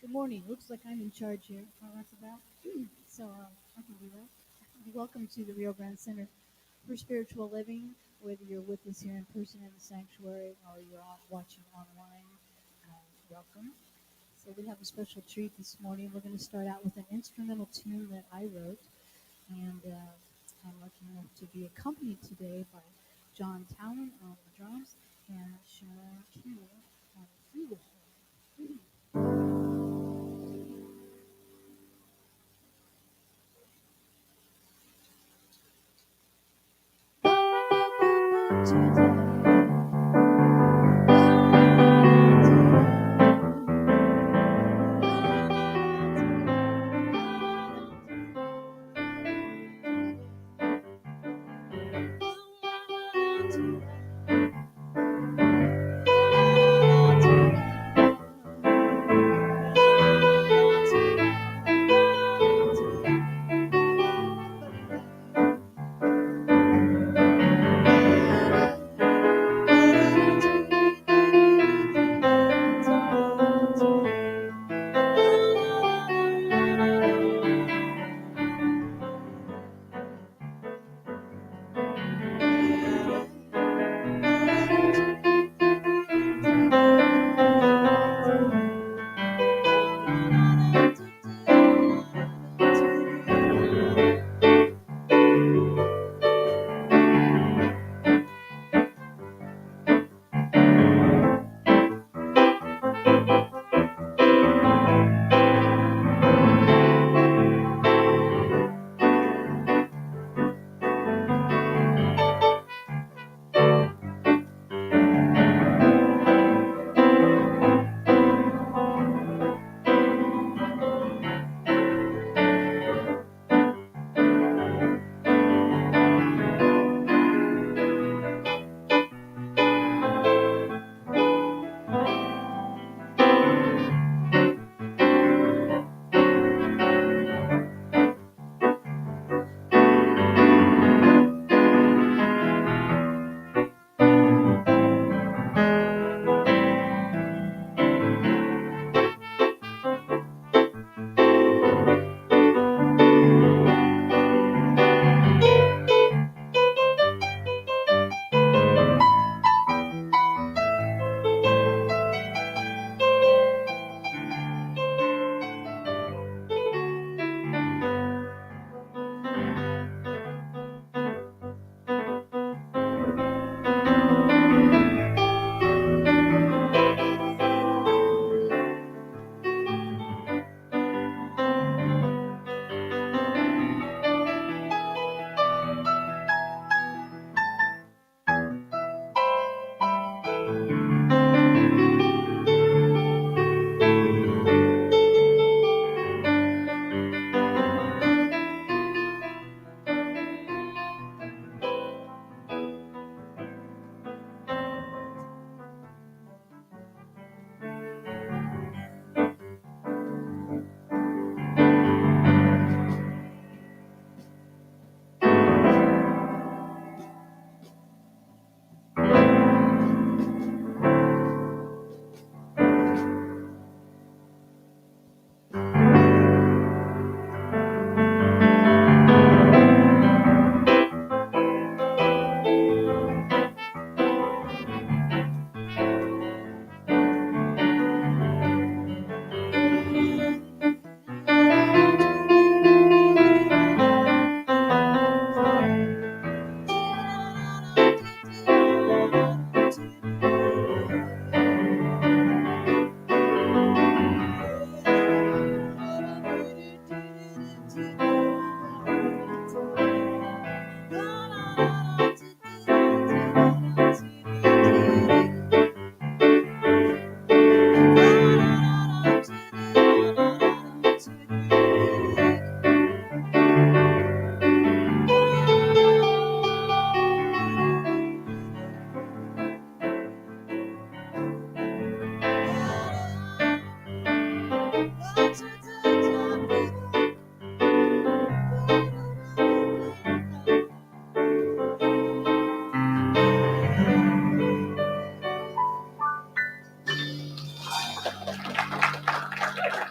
Good morning. Looks like I'm in charge here. That's about. So I can do that. Welcome to the Rio Grande Center for Spiritual Living. Whether you're with us here in person in the sanctuary or you're watching online, welcome. So we have a special treat this morning. We're going to start out with an instrumental tune that I wrote, and I'm lucky enough to be accompanied today by John Talon on the drums and Sharon Kimmel on the flugelhorn.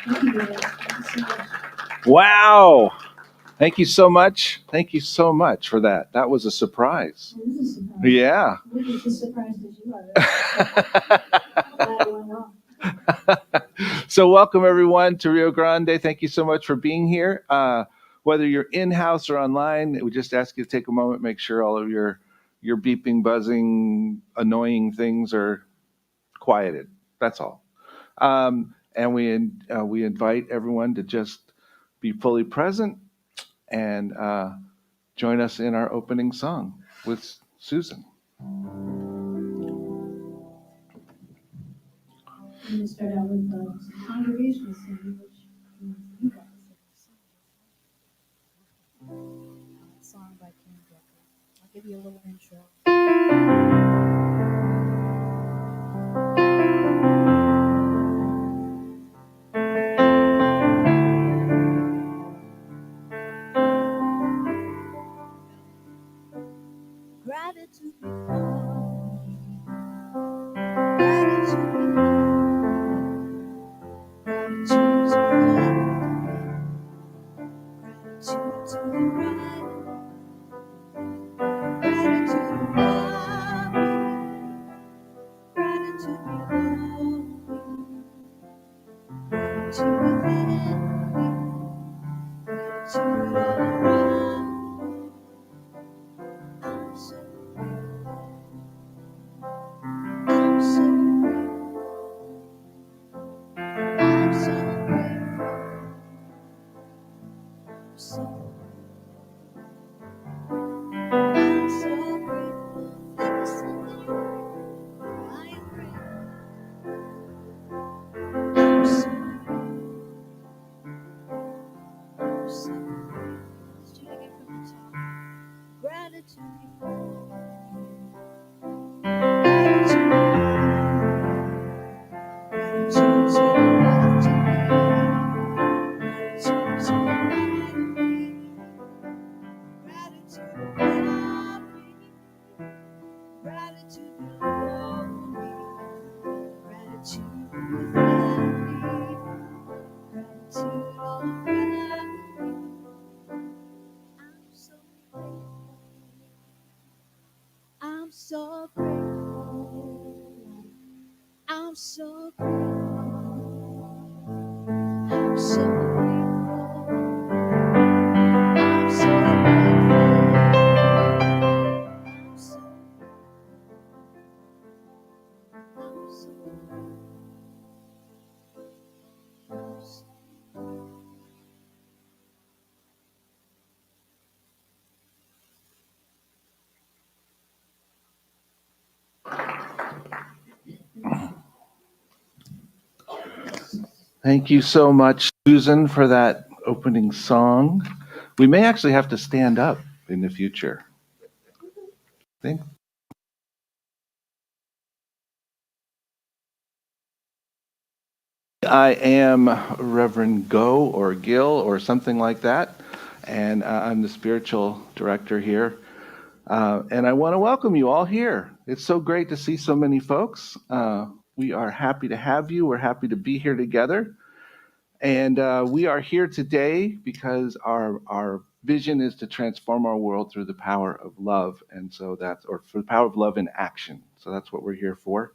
Thank you, David. Thank you so much. Wow. Thank you so much. Thank you so much for that. That was a surprise. It is a surprise. Yeah. We're just as surprised as you are. Glad it went well. So welcome everyone to Rio Grande. Thank you so much for being here. Whether you're in-house or online, we just ask you to take a moment, make sure all of your beeping, buzzing, annoying things are quieted. That's all. And we invite everyone to just be fully present and join us in our opening song with Susan. I'm going to start out with some congregational singing, which means you guys have to sing. A song by King Decker. I'll give you a little intro. Gratitude before me. Gratitude behind. Gratitude to the left. Gratitude to the right. Gratitude above me. Gratitude below me. Gratitude within me. Gratitude all around. I'm so grateful. I'm so grateful. I'm so grateful. I'm so grateful. Think of something you're grateful for. I am grateful. I'm so grateful. I'm so grateful. Let's do it again from the top. Gratitude before. Gratitude behind. Gratitude to the left of me. Gratitude to the right of me. Gratitude above me. Gratitude below me. Gratitude within me. Gratitude all around me. I'm so grateful. I'm so grateful. I'm so grateful. I'm so grateful. I'm so grateful. I'm so I'm so I'm so Thank you so much, Susan, for that opening song. We may actually have to stand up in the future. I think. I am Reverend Go or Gil or something like that, and I'm the spiritual director here. And I want to welcome you all here. It's so great to see so many folks. We are happy to have you. We're happy to be here together. And we are here today because our vision is to transform our world through the power of love. And so or for the power of love in action. So that's what we're here for.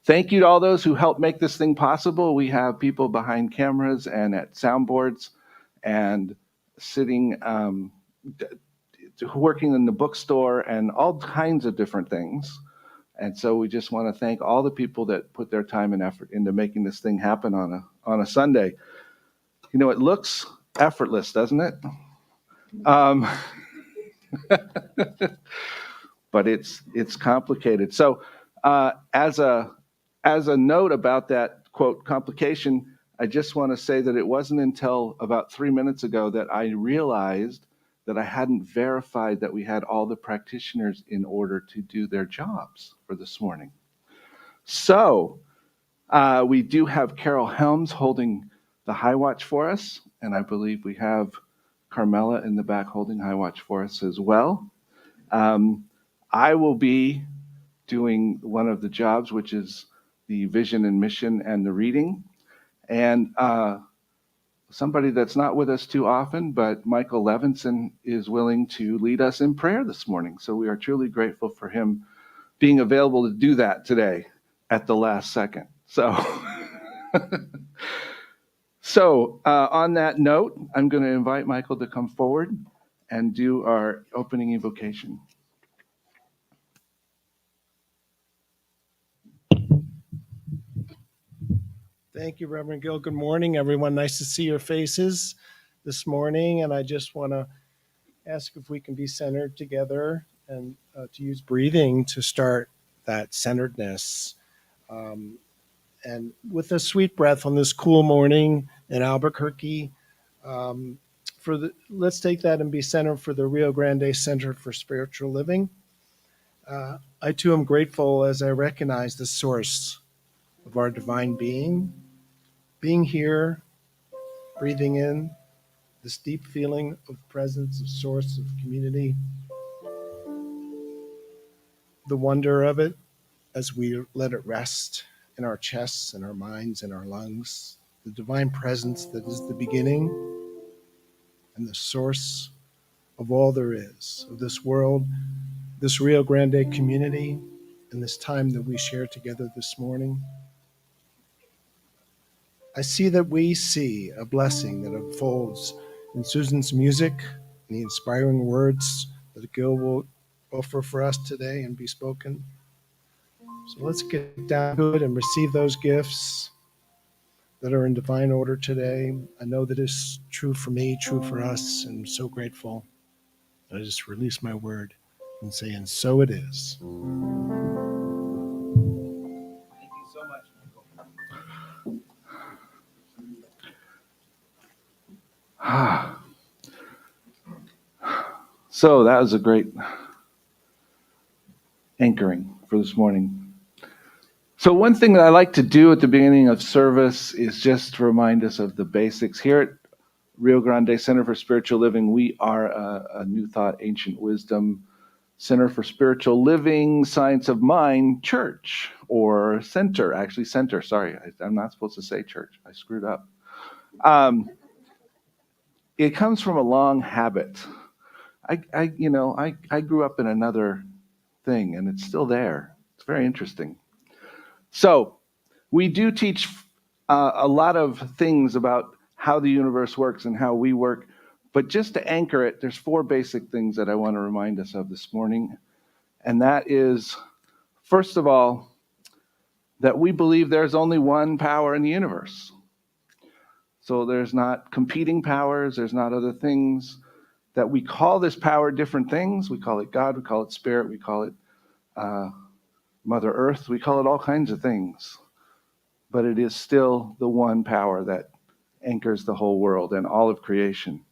Thank you to all those who helped make this thing possible. We have people behind cameras and at soundboards and sitting, working in the bookstore and all kinds of different things. And so we just want to thank all the people that put their time and effort into making this thing happen on a Sunday. You know, it looks effortless, doesn't it? But it's complicated. So as a note about that quote complication, I just want to say that it wasn't until about 3 minutes ago that I realized that I hadn't verified that we had all the practitioners in order to do their jobs for this morning. So we do have Carol Helms holding the high watch for us, and I believe we have Carmela in the back holding high watch for us as well. I will be doing one of the jobs, which is the vision and mission and the reading. And somebody that's not with us too often, but Michael Levinson is willing to lead us in prayer this morning. So we are truly grateful for him being available to do that today at the last second. So on that note, I'm going to invite Michael to come forward and do our opening invocation. Thank you, Reverend Gill. Good morning, everyone. Nice to see your faces this morning. And I just want to ask if we can be centered together and to use breathing to start that centeredness. And with a sweet breath on this cool morning in Albuquerque, let's take that and be centered for the Rio Grande Center for Spiritual Living. I too am grateful as I recognize the source of our divine being here, breathing in this deep feeling of presence, of source, of community, the wonder of it as we let it rest in our chests and our minds and our lungs, the divine presence that is the beginning and the source of all there is, of this world, this Rio Grande community, and this time that we share together this morning. I see that we see a blessing that unfolds in Susan's music and the inspiring words that Gil will offer for us today and be spoken. So let's get down to it and receive those gifts that are in divine order today. I know that it's true for me, true for us, and I'm so grateful. I just release my word and say, and so it is. Thank you so much, Michael. So that was a great anchoring for this morning. So one thing that I like to do at the beginning of service is just to remind us of the basics. Here at Rio Grande Center for Spiritual Living, we are a New Thought, Ancient Wisdom Center for Spiritual Living, Science of Mind church, or center, actually center. Sorry, I'm not supposed to say church. I screwed up. It comes from a long habit. I grew up in another thing, and it's still there. It's very interesting. So we do teach a lot of things about how the universe works and how we work. But just to anchor it, there's 4 basic things that I want to remind us of this morning. And that is, first of all, that we believe there's only one power in the universe. So there's not competing powers, there's not other things. That we call this power different things. We call it God, we call it Spirit, we call it Mother Earth, we call it all kinds of things. But it is still the one power that anchors the whole world and all of creation.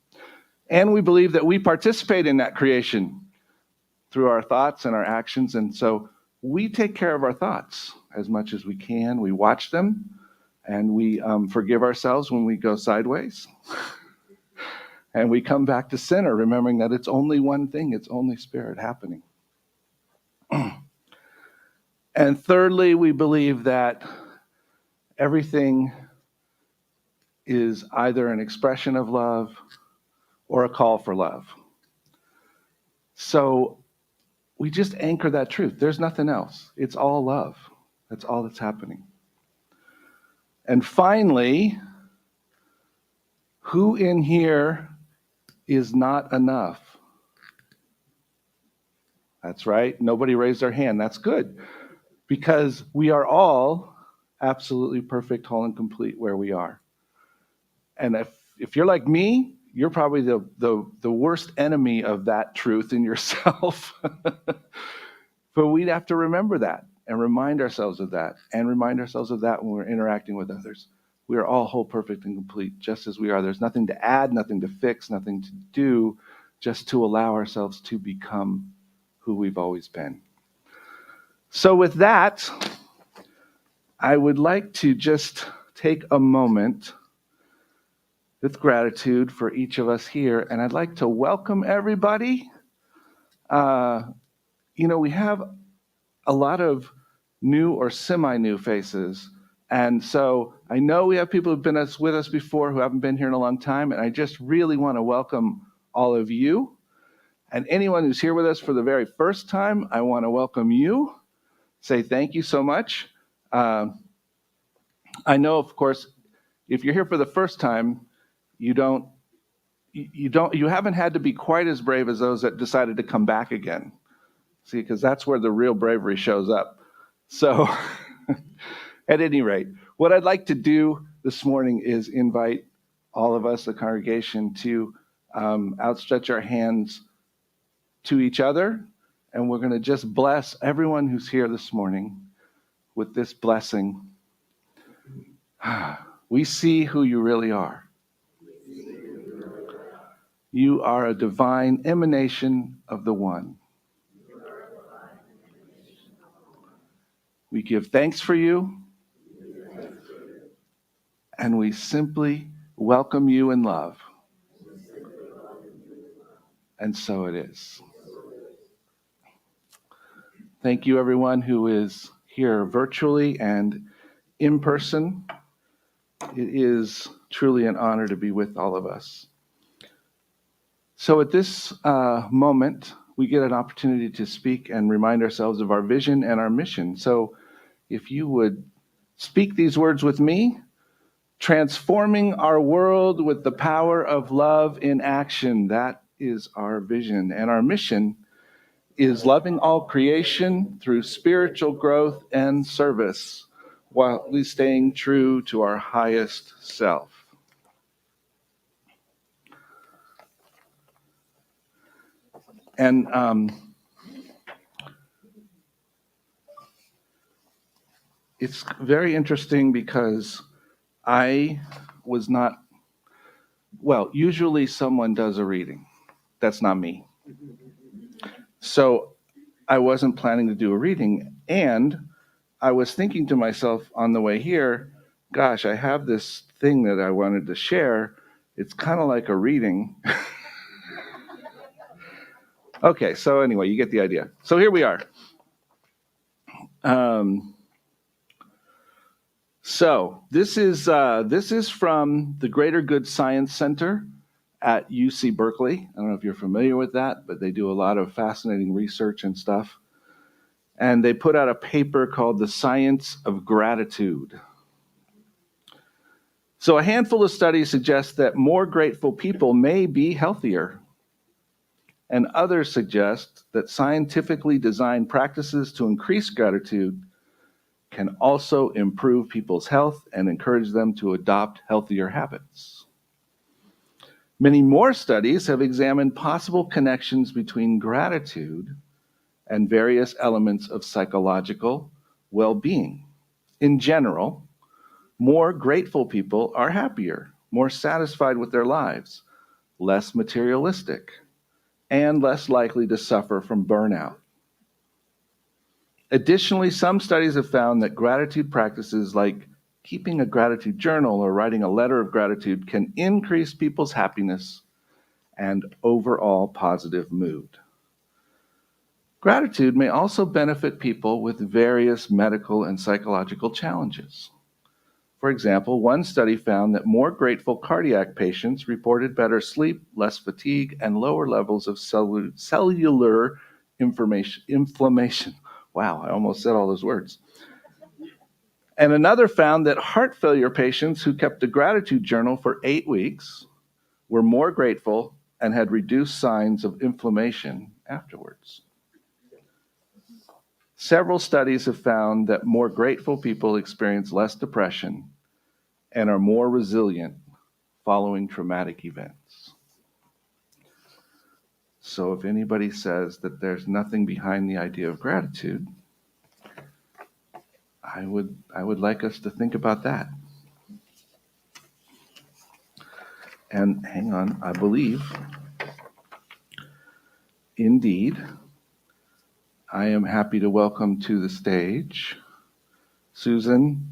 And we believe that we participate in that creation through our thoughts and our actions. And so we take care of our thoughts as much as we can. We watch them, and we forgive ourselves when we go sideways. And we come back to center, remembering that it's only one thing. It's only Spirit happening. And thirdly, we believe that everything is either an expression of love or a call for love. So we just anchor that truth. There's nothing else. It's all love. That's all that's happening. And finally, who in here is not enough? That's right. Nobody raised their hand. That's good. Because we are all absolutely perfect, whole, and complete where we are. And if you're like me, you're probably the worst enemy of that truth in yourself. But we'd have to remember that and remind ourselves of that, and remind ourselves of that when we're interacting with others. We are all whole, perfect, and complete, just as we are. There's nothing to add, nothing to fix, nothing to do, just to allow ourselves to become who we've always been. So with that, I would like to just take a moment with gratitude for each of us here, and I'd like to welcome everybody. We have a lot of new or semi-new faces, And so I know we have people who've been with us before who haven't been here in a long time, and I just really want to welcome all of you. And anyone who's here with us for the very first time, I want to welcome you. Say thank you so much. I know, of course, if you're here for the first time, you haven't had to be quite as brave as those that decided to come back again. See, because that's where the real bravery shows up. So at any rate, what I'd like to do this morning is invite all of us, the congregation, to outstretch our hands to each other. And we're going to just bless everyone who's here this morning with this blessing. We see who you really are. You are a divine emanation of the One. We give thanks for you, and we simply welcome you in love. And so it is. Thank you, everyone who is here virtually and in person. It is truly an honor to be with all of us. So at this moment, we get an opportunity to speak and remind ourselves of our vision and our mission. So if you would speak these words with me: transforming our world with the power of love in action. That is our vision. And our mission is loving all creation through spiritual growth and service, while staying true to our highest self. And it's very interesting because I was not, usually someone does a reading. That's not me. So I wasn't planning to do a reading. And I was thinking to myself on the way here, gosh, I have this thing that I wanted to share. It's kind of like a reading. Okay, so anyway, you get the idea. So here we are. So this is from the Greater Good Science Center at UC Berkeley. I don't know if you're familiar with that, but they do a lot of fascinating research and stuff. And they put out a paper called The Science of Gratitude. So a handful of studies suggest that more grateful people may be healthier. And others suggest that scientifically designed practices to increase gratitude can also improve people's health and encourage them to adopt healthier habits. Many more studies have examined possible connections between gratitude and various elements of psychological well-being. In general, more grateful people are happier, more satisfied with their lives, less materialistic, and less likely to suffer from burnout. Additionally, some studies have found that gratitude practices like keeping a gratitude journal or writing a letter of gratitude can increase people's happiness and overall positive mood. Gratitude may also benefit people with various medical and psychological challenges. For example, one study found that more grateful cardiac patients reported better sleep, less fatigue, and lower levels of cellular inflammation. Wow, I almost said all those words. And another found that heart failure patients who kept a gratitude journal for 8 weeks were more grateful and had reduced signs of inflammation afterwards. Several studies have found that more grateful people experience less depression and are more resilient following traumatic events. So if anybody says that there's nothing behind the idea of gratitude, I would like us to think about that. And hang on, I believe, indeed, I am happy to welcome to the stage Susan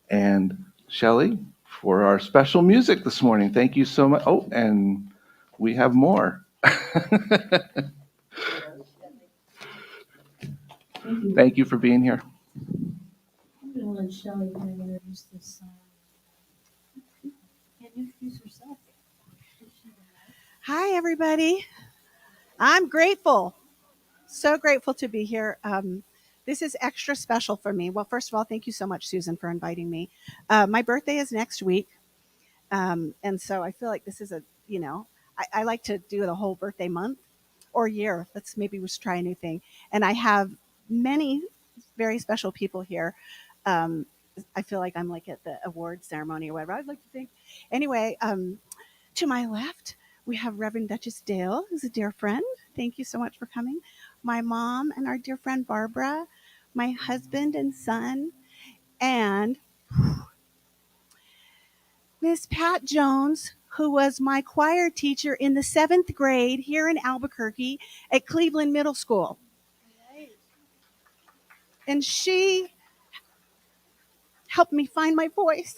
and Shelley for our special music this morning. Thank you so much. Oh, and we have more. Thank you. Thank you for being here. I'll let Shelley kind of introduce this song. Can you introduce herself? Hi, everybody. I'm grateful. So grateful to be here. This is extra special for me. Well, first of all, thank you so much, Susan, for inviting me. My birthday is next week. And so I feel like this is I like to do the whole birthday month or year. Let's maybe just try a new thing. And I have many very special people here. Um, I feel like I'm like at the award ceremony or whatever. I'd like to think. Anyway, to my left, we have Reverend Duchess Dale, who's a dear friend. Thank you so much for coming. My mom and our dear friend Barbara, my husband and son, and Miss Pat Jones, who was my choir teacher in the 7th grade here in Albuquerque at Cleveland Middle School. And she helped me find my voice.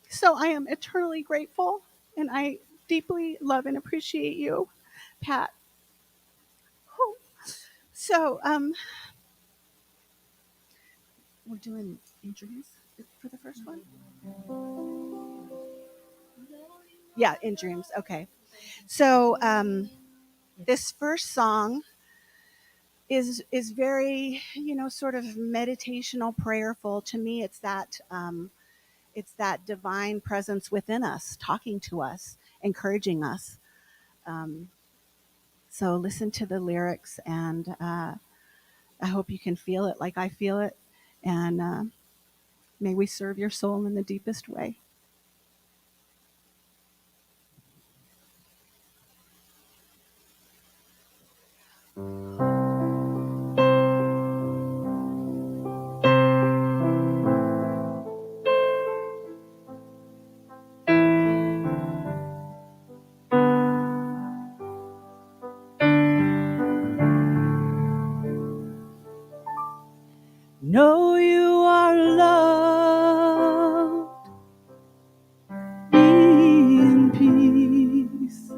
So I am eternally grateful, and I deeply love and appreciate you, Pat. So, we're doing injuries for the first one? Yeah, in dreams. Okay. So, this first song is very, sort of meditational, prayerful. To me, it's that divine presence within us, talking to us, encouraging us. Um, so listen to the lyrics, and I hope you can feel it like I feel it, and may we serve your soul in the deepest way. Know you are loved, be in peace,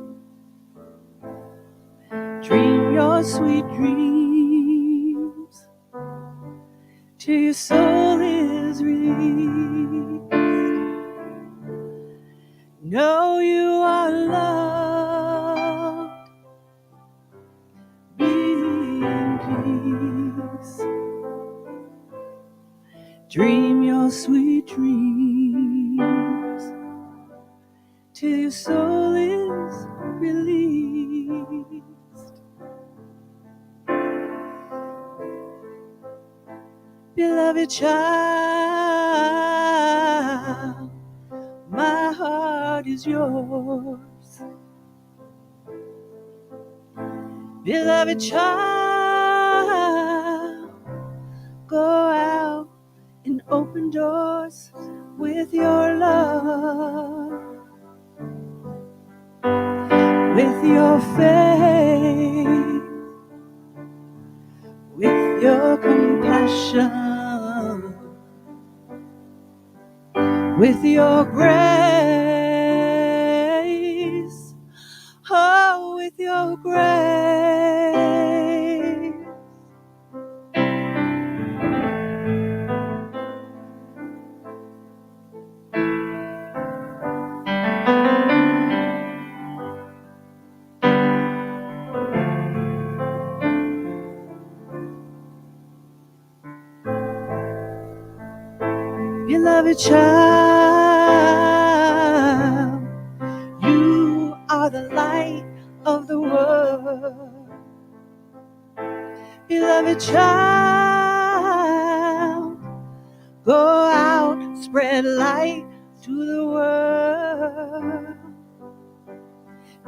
dream your sweet dreams till your soul is released. Know you are loved, be in peace, dream your sweet dreams till your soul is released. Beloved child, my heart is yours. Beloved child, go out and open doors with your love, with your faith, with your compassion, with your grace, oh, with your grace. Beloved child, you are the light of the world. Beloved child, go out, spread light to the world.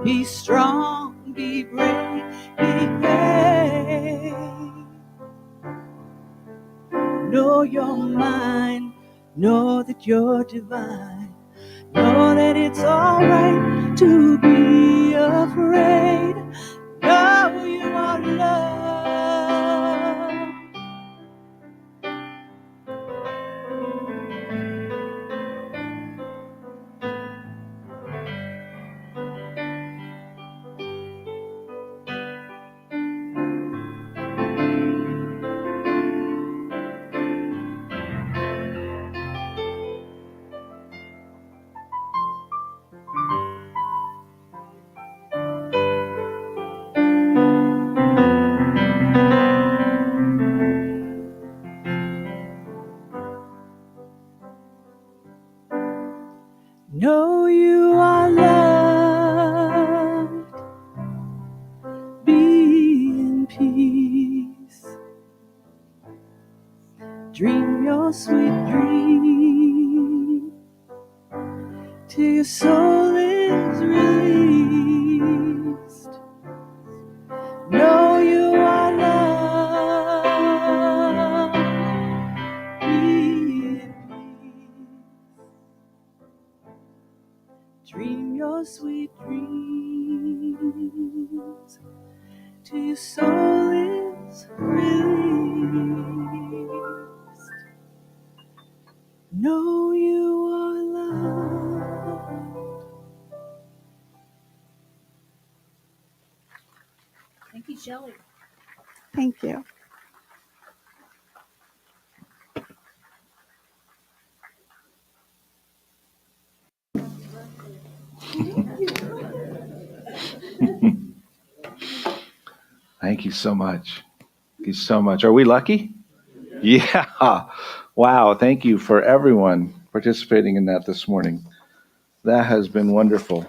Be strong, be brave, be brave. Know you're mine, know that you're divine. Know that it's alright to be afraid. Know you are loved. Know you are loved. Be in peace. Dream your sweet dream till your soul is released. Know you are loved. Be in peace. Dream your sweet dreams till your soul is released. Know you are loved. Thank you, Shelley. Thank you. Thank you so much. Thank you so much. Are we lucky? Yeah. Wow. Thank you for everyone participating in that this morning. That has been wonderful.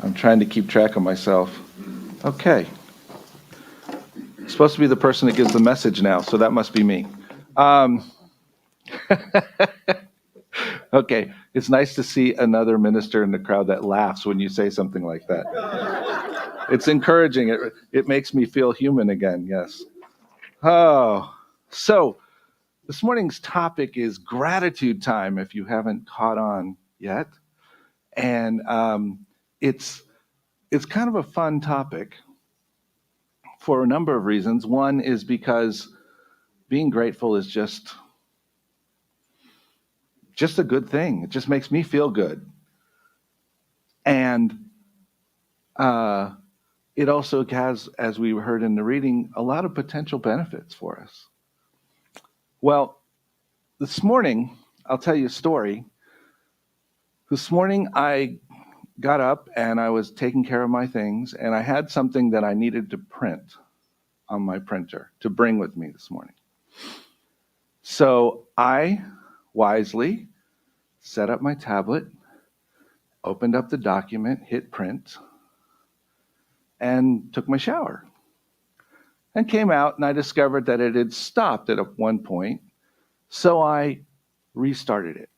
I'm trying to keep track of myself. Okay. Supposed to be the person that gives the message now, so that must be me. Okay. It's nice to see another minister in the crowd that laughs when you say something like that. It's encouraging. It makes me feel human again. Yes. Oh, so this morning's topic is gratitude time, if you haven't caught on yet. And it's kind of a fun topic for a number of reasons. One is because being grateful is just a good thing. It just makes me feel good. And it also has, as we heard in the reading, a lot of potential benefits for us. Well, this morning, I'll tell you a story. This morning, I got up and I was taking care of my things, and I had something that I needed to print on my printer to bring with me this morning. So I wisely set up my tablet, opened up the document, hit print, and took my shower. And came out, and I discovered that it had stopped at one point. So I restarted it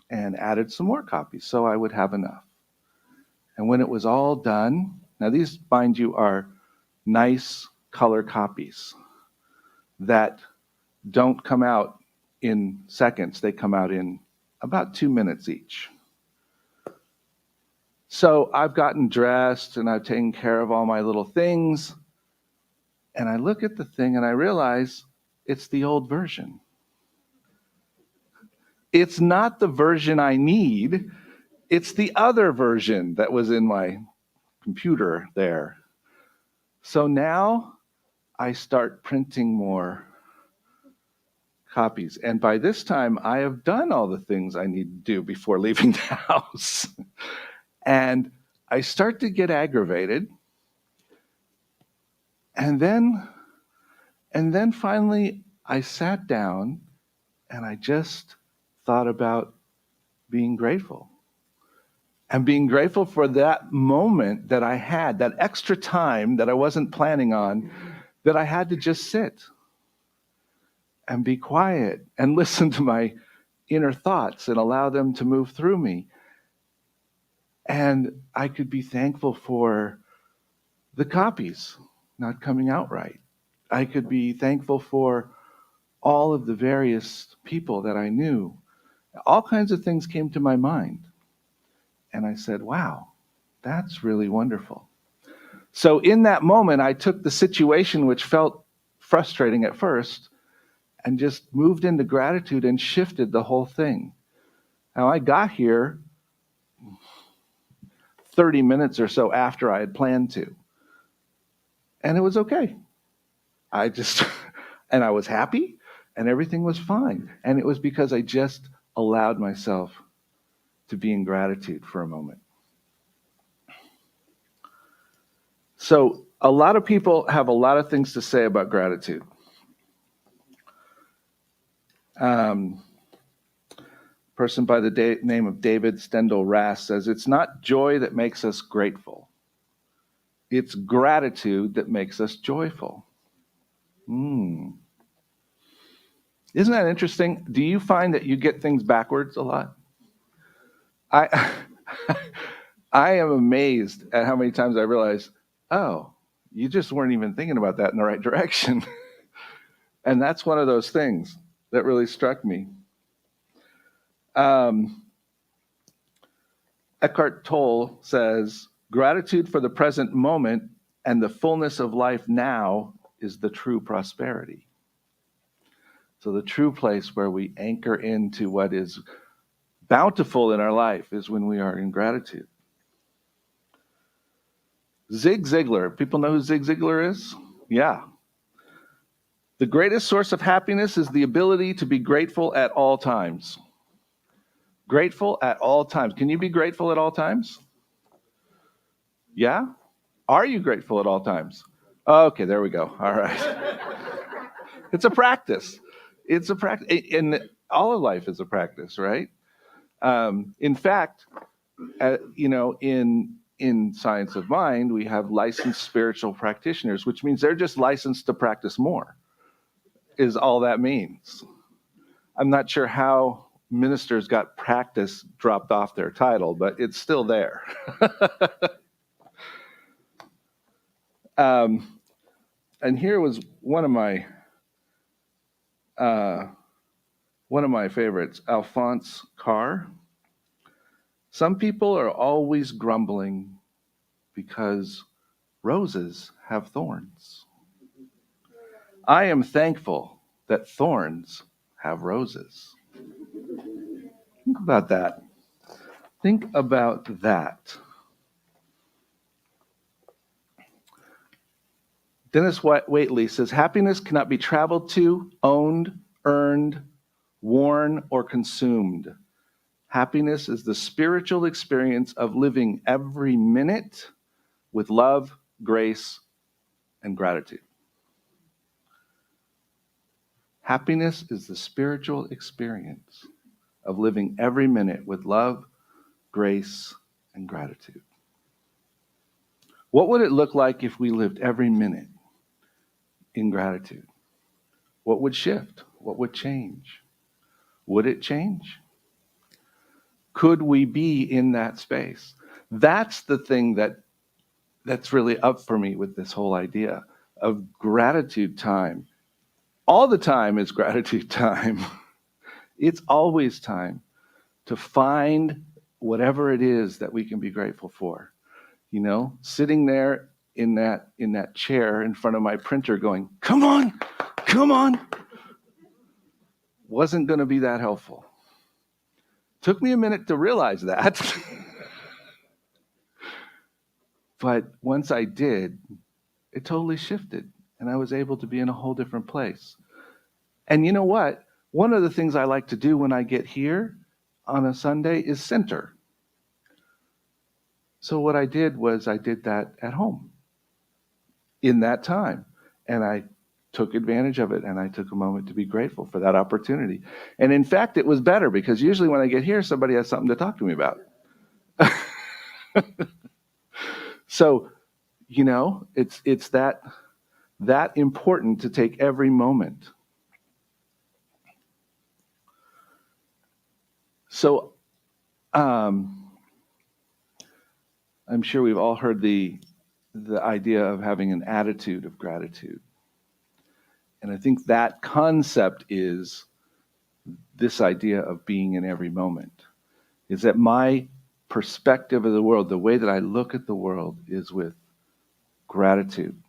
and added some more copies so I would have enough. And when it was all done, now these, mind you, are nice color copies that don't come out in seconds. They come out in about 2 minutes each. So I've gotten dressed and I've taken care of all my little things. And I look at the thing and I realize it's the old version. It's not the version I need. It's the other version that was in my computer there. So now I start printing more copies. And by this time, I have done all the things I need to do before leaving the house. And I start to get aggravated. And then finally, I sat down and I just thought about being grateful. And being grateful for that moment that I had, that extra time that I wasn't planning on, that I had to just sit and be quiet and listen to my inner thoughts and allow them to move through me. And I could be thankful for the copies not coming out right. I could be thankful for all of the various people that I knew. All kinds of things came to my mind. And I said, wow, that's really wonderful. So in that moment, I took the situation, which felt frustrating at first, and just moved into gratitude and shifted the whole thing. Now, I got here 30 minutes or so after I had planned to. And it was okay. And I was happy, and everything was fine. And it was because I just allowed myself to be in gratitude for a moment. So a lot of people have a lot of things to say about gratitude. person by the name of David Stendhal-Rast says, it's not joy that makes us grateful. It's gratitude that makes us joyful. Isn't that interesting? Do you find that you get things backwards a lot? I I am amazed at how many times I realize, oh, you just weren't even thinking about that in the right direction. And that's one of those things that really struck me. Eckhart Tolle says, gratitude for the present moment and the fullness of life now is the true prosperity. So the true place where we anchor into what is bountiful in our life is when we are in gratitude. Zig Ziglar. People know who Zig Ziglar is? Yeah. The greatest source of happiness is the ability to be grateful at all times. Grateful at all times. Can you be grateful at all times? Yeah? Are you grateful at all times? Okay, there we go. All right. It's a practice. It's a practice. And all of life is a practice, right? In fact, in Science of Mind, we have licensed spiritual practitioners, which means they're just licensed to practice more, is all that means. I'm not sure how ministers got practice dropped off their title, but it's still there. And here was one of my favorites, Alphonse Carr. Some people are always grumbling because roses have thorns. I am thankful that thorns have roses. Think about that. Think about that. Dennis Waitley says, happiness cannot be traveled to, owned, earned, worn, or consumed. Happiness is the spiritual experience of living every minute with love, grace, and gratitude. Happiness is the spiritual experience of living every minute with love, grace, and gratitude. What would it look like if we lived every minute in gratitude? What would shift? What would change? Would it change? Could we be in that space? That's the thing that's really up for me with this whole idea of gratitude time. All the time is gratitude time. It's always time to find whatever it is that we can be grateful for. Sitting there in that chair in front of my printer going, come on, wasn't going to be that helpful. Took me a minute to realize that. But once I did, it totally shifted, and I was able to be in a whole different place. And you know what? One of the things I like to do when I get here on a Sunday is center. So what I did was I did that at home in that time, and I took advantage of it, and I took a moment to be grateful for that opportunity. And in fact, it was better because usually when I get here, somebody has something to talk to me about. So, it's that important to take every moment. So, I'm sure we've all heard the idea of having an attitude of gratitude. And I think that concept is this idea of being in every moment. Is that my perspective of the world, the way that I look at the world, is with gratitude.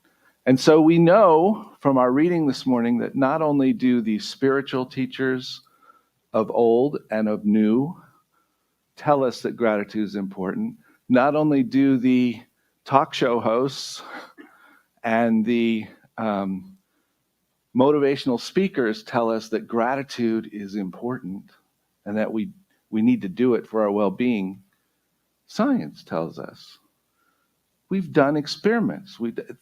And so we know from our reading this morning that not only do the spiritual teachers of old and of new tell us that gratitude is important, not only do the talk show hosts and the motivational speakers tell us that gratitude is important and that we need to do it for our well-being. Science tells us. We've done experiments.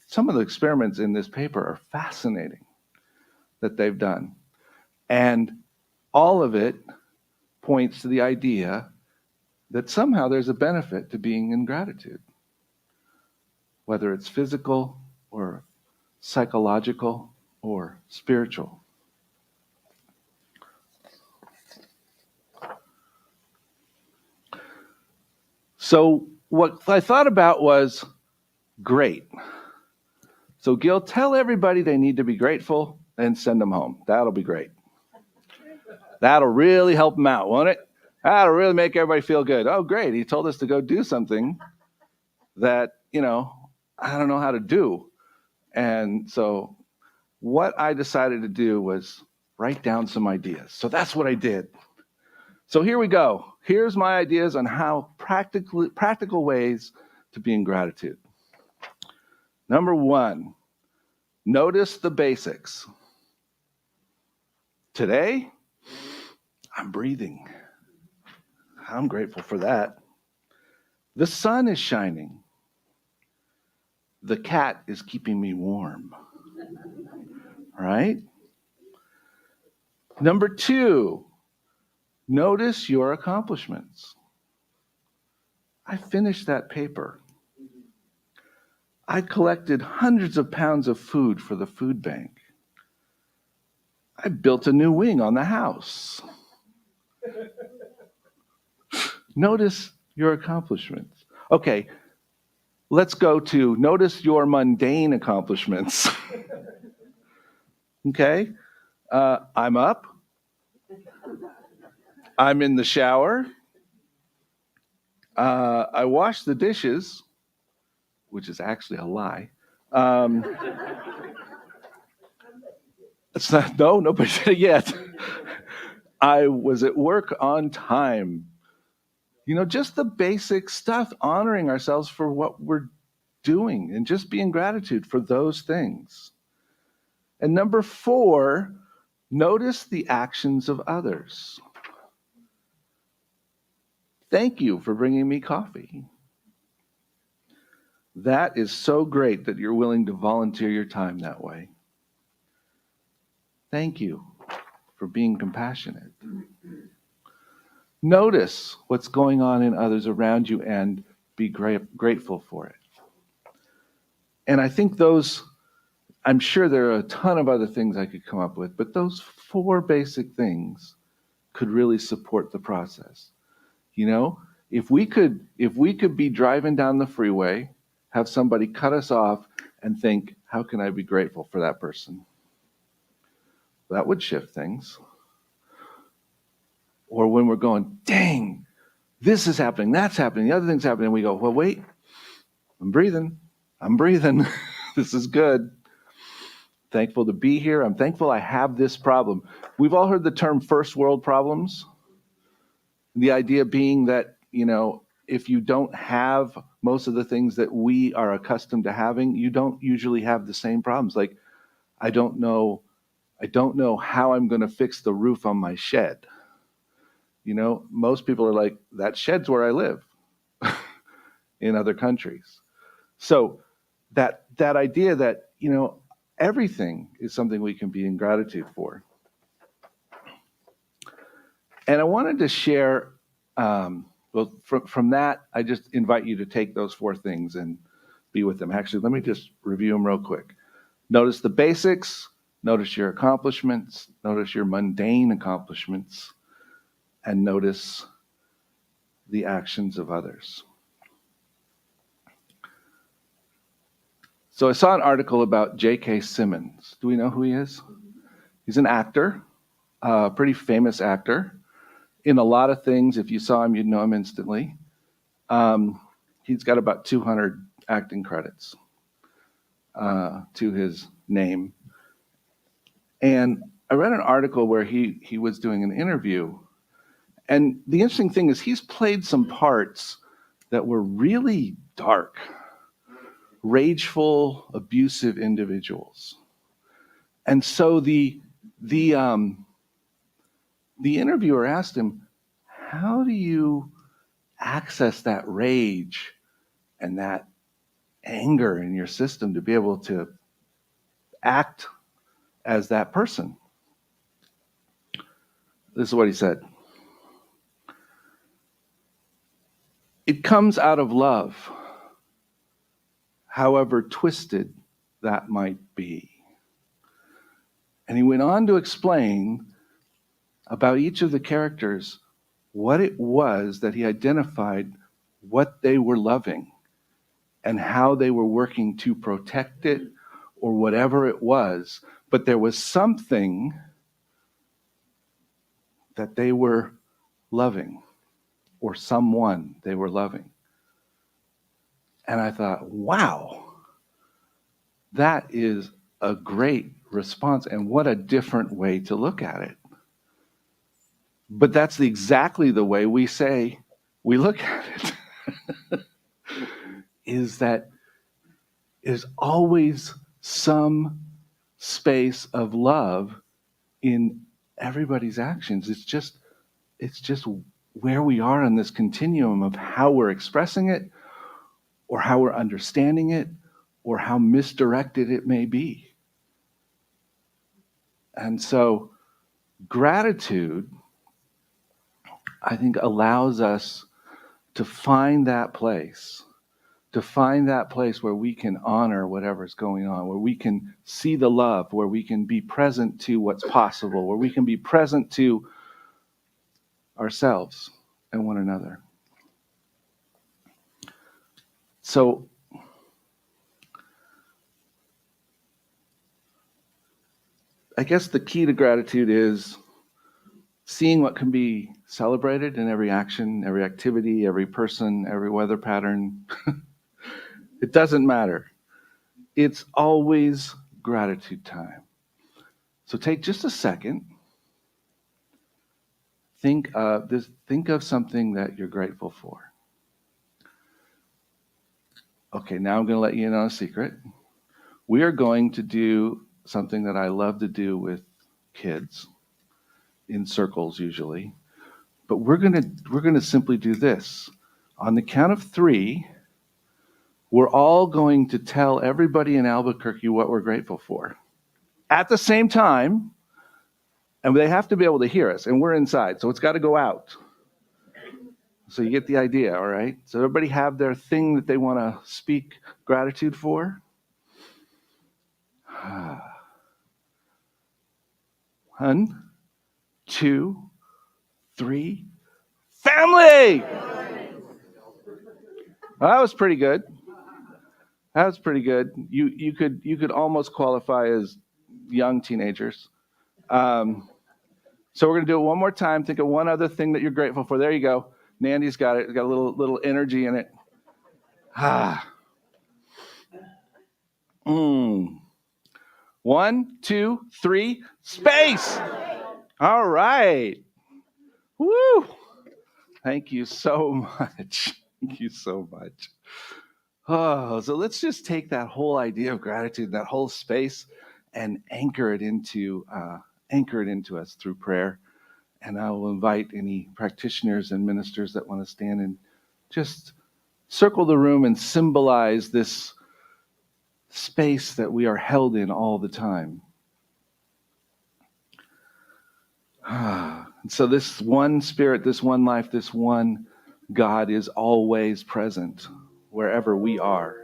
Some of the experiments in this paper are fascinating that they've done. And all of it points to the idea that somehow there's a benefit to being in gratitude, whether it's physical or psychological or spiritual. So what I thought about was great. So Gil, tell everybody they need to be grateful and send them home. That'll be great. That'll really help them out, won't it? That'll really make everybody feel good. Oh, great. He told us to go do something that, I don't know how to do. And so what I decided to do was write down some ideas. So that's what I did. So here we go. Here's my ideas on how practical ways to be in gratitude. Number 1, notice the basics. Today, I'm breathing. I'm grateful for that. The sun is shining. The cat is keeping me warm. Right? Number 2, notice your accomplishments. I finished that paper. I collected hundreds of pounds of food for the food bank. I built a new wing on the house. Notice your accomplishments. Okay, let's go to notice your mundane accomplishments. Okay, I'm up. I'm in the shower. I washed the dishes, which is actually a lie. It's not, no, nobody said it yet. I was at work on time. Just the basic stuff, honoring ourselves for what we're doing and just being gratitude for those things. And number 4, notice the actions of others. Thank you for bringing me coffee. That is so great that you're willing to volunteer your time that way. Thank you for being compassionate. Notice what's going on in others around you and be grateful for it. And I think I'm sure there are a ton of other things I could come up with, but those 4 basic things could really support the process. If we could be driving down the freeway, have somebody cut us off and think, how can I be grateful for that person? That would shift things. Or when we're going, dang, this is happening, that's happening, the other thing's happening, we go, well, wait, I'm breathing. This is good. Thankful to be here. I'm thankful I have this problem. We've all heard the term first world problems. The idea being that, if you don't have most of the things that we are accustomed to having, you don't usually have the same problems. Like, I don't know how I'm going to fix the roof on my shed. Most people are like, that shed's where I live in other countries. So that idea that, everything is something we can be in gratitude for. And I wanted to share, from that, I just invite you to take those 4 things and be with them. Actually, let me just review them real quick. Notice the basics, notice your accomplishments, notice your mundane accomplishments, and notice the actions of others. So I saw an article about J.K. Simmons. Do we know who he is? He's an actor, a pretty famous actor. In a lot of things, if you saw him, you'd know him instantly. He's got about 200 acting credits to his name. And I read an article where he was doing an interview. And the interesting thing is he's played some parts that were really dark, rageful, abusive individuals. And so the interviewer asked him, how do you access that rage and that anger in your system to be able to act as that person? This is what he said. comes out of love, however twisted that might be. And he went on to explain about each of the characters what it was that he identified what they were loving and how they were working to protect it or whatever it was. But there was something that they were loving, or someone they were loving. And I thought, wow, that is a great response, and what a different way to look at it. But that's exactly the way we say we look at it. Is that there's always some space of love in everybody's actions. It's just where we are on this continuum of how we're expressing it, or how we're understanding it, or how misdirected it may be. And so gratitude, I think, allows us to find that place where we can honor whatever's going on, where we can see the love, where we can be present to what's possible, where we can be present to ourselves and one another. So I guess the key to gratitude is seeing what can be celebrated in every action, every activity, every person, every weather pattern. It doesn't matter. It's always gratitude time. So take just a second. Think of something that you're grateful for. Okay, now I'm going to let you in on a secret. We are going to do something that I love to do with kids, in circles usually. But we're going to simply do this. On the count of 3, we're all going to tell everybody in Albuquerque what we're grateful for at the same time, and they have to be able to hear us, and we're inside, so it's got to go out. So you get the idea, all right? So everybody have their thing that they want to speak gratitude for. 1, 2, 3. Family! Well, that was pretty good. You could almost qualify as young teenagers. So we're going to do it one more time. Think of one other thing that you're grateful for. There you go. Nandy's got it. It's got a little energy in it. 1, 2, 3. Space. All right. Woo. Thank you so much. Thank you so much. Oh, so let's just take that whole idea of gratitude, that whole space, and anchor it into us through prayer. And I will invite any practitioners and ministers that want to stand and just circle the room and symbolize this space that we are held in all the time. And so this one Spirit, this one life, this one God is always present wherever we are.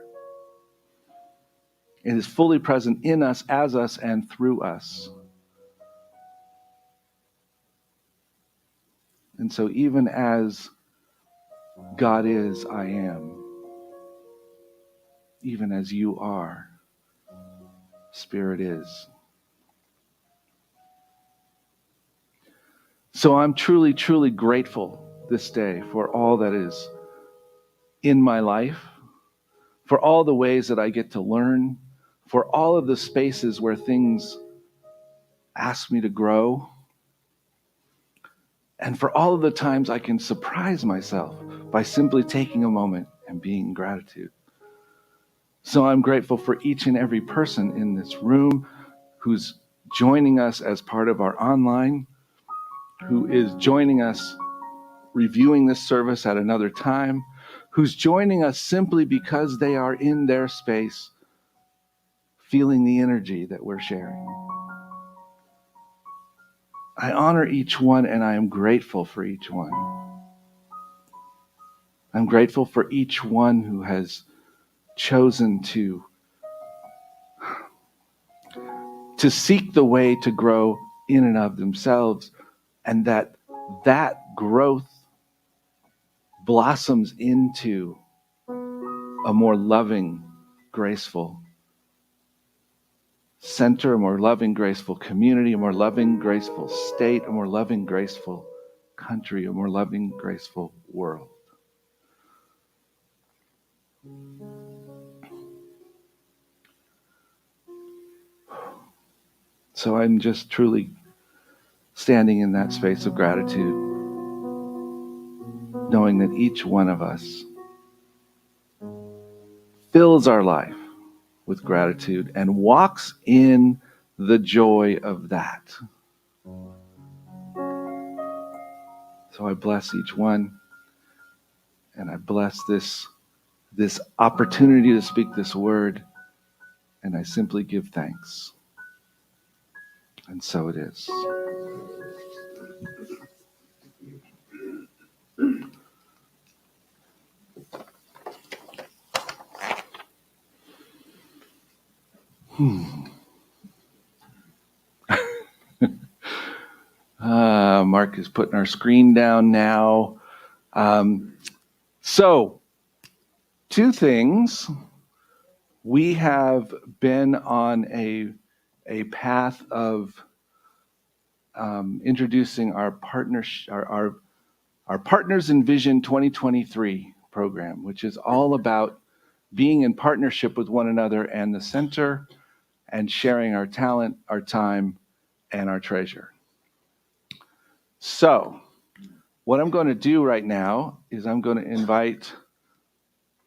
It is fully present in us, as us, and through us. And so even as God is, I am. Even as you are, Spirit is. So I'm truly, truly grateful this day for all that is in my life, for all the ways that I get to learn, for all of the spaces where things ask me to grow, and for all of the times I can surprise myself by simply taking a moment and being in gratitude. So I'm grateful for each and every person in this room who's joining us as part of our online, who is joining us reviewing this service at another time, who's joining us simply because they are in their space, feeling the energy that we're sharing. I honor each one, and I am grateful for each one. I'm grateful for each one who has chosen to seek the way to grow in and of themselves, and that growth blossoms into a more loving, graceful center, a more loving, graceful community, a more loving, graceful state, a more loving, graceful country, a more loving, graceful world. So I'm just truly standing in that space of gratitude, knowing that each one of us fills our life with gratitude and walks in the joy of that. So I bless each one, and I bless this opportunity to speak this word, and I simply give thanks. And so it is. Mark is putting our screen down now. So, two things. We have been on a path of introducing our Partners in Vision 2023 program, which is all about being in partnership with one another and the center, and sharing our talent, our time, and our treasure. So, what I'm going to do right now is I'm going to invite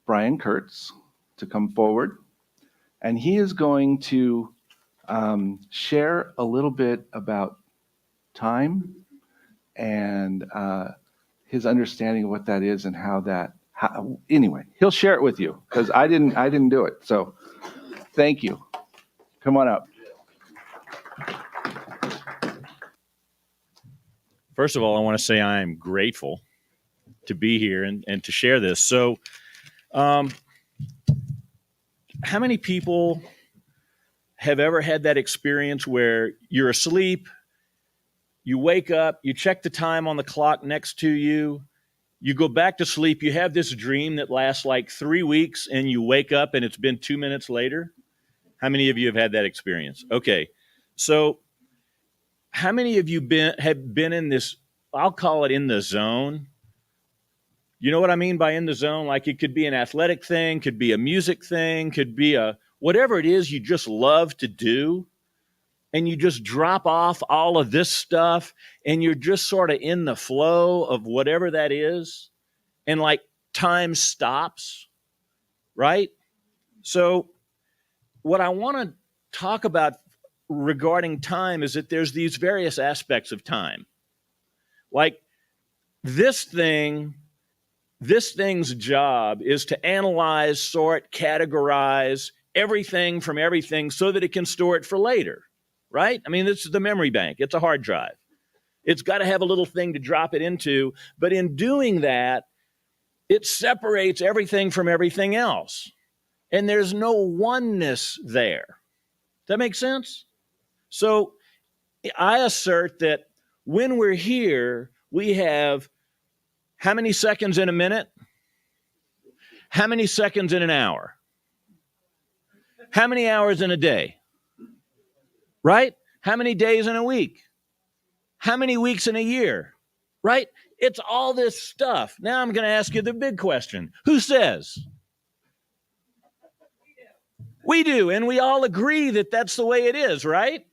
Brian Kurtz to come forward, and he is going to share a little bit about time and his understanding of what that is and anyway, he'll share it with you because I didn't do it. So thank you. Come on up. First of all, I want to say I am grateful to be here and to share this. So, how many people have ever had that experience where you're asleep, you wake up, you check the time on the clock next to you, you go back to sleep, you have this dream that lasts like 3 weeks, and you wake up and it's been 2 minutes later? How many of you have had that experience? Okay, so how many of you have been in this, I'll call it in the zone? You know what I mean by in the zone? Like it could be an athletic thing, could be a music thing, could be whatever it is you just love to do. And you just drop off all of this stuff and you're just sort of in the flow of whatever that is. And like time stops, right? So what I want to talk about regarding time is that there's these various aspects of time. Like this thing's job is to analyze, sort, categorize everything from everything so that it can store it for later, right? I mean, this is the memory bank. It's a hard drive. It's got to have a little thing to drop it into. But in doing that, it separates everything from everything else. And there's no oneness there. Does that make sense? So I assert that when we're here, we have how many seconds in a minute? How many seconds in an hour? How many hours in a day? Right? How many days in a week? How many weeks in a year? Right? It's all this stuff. Now I'm going to ask you the big question. Who says? We do, and we all agree that that's the way it is, right?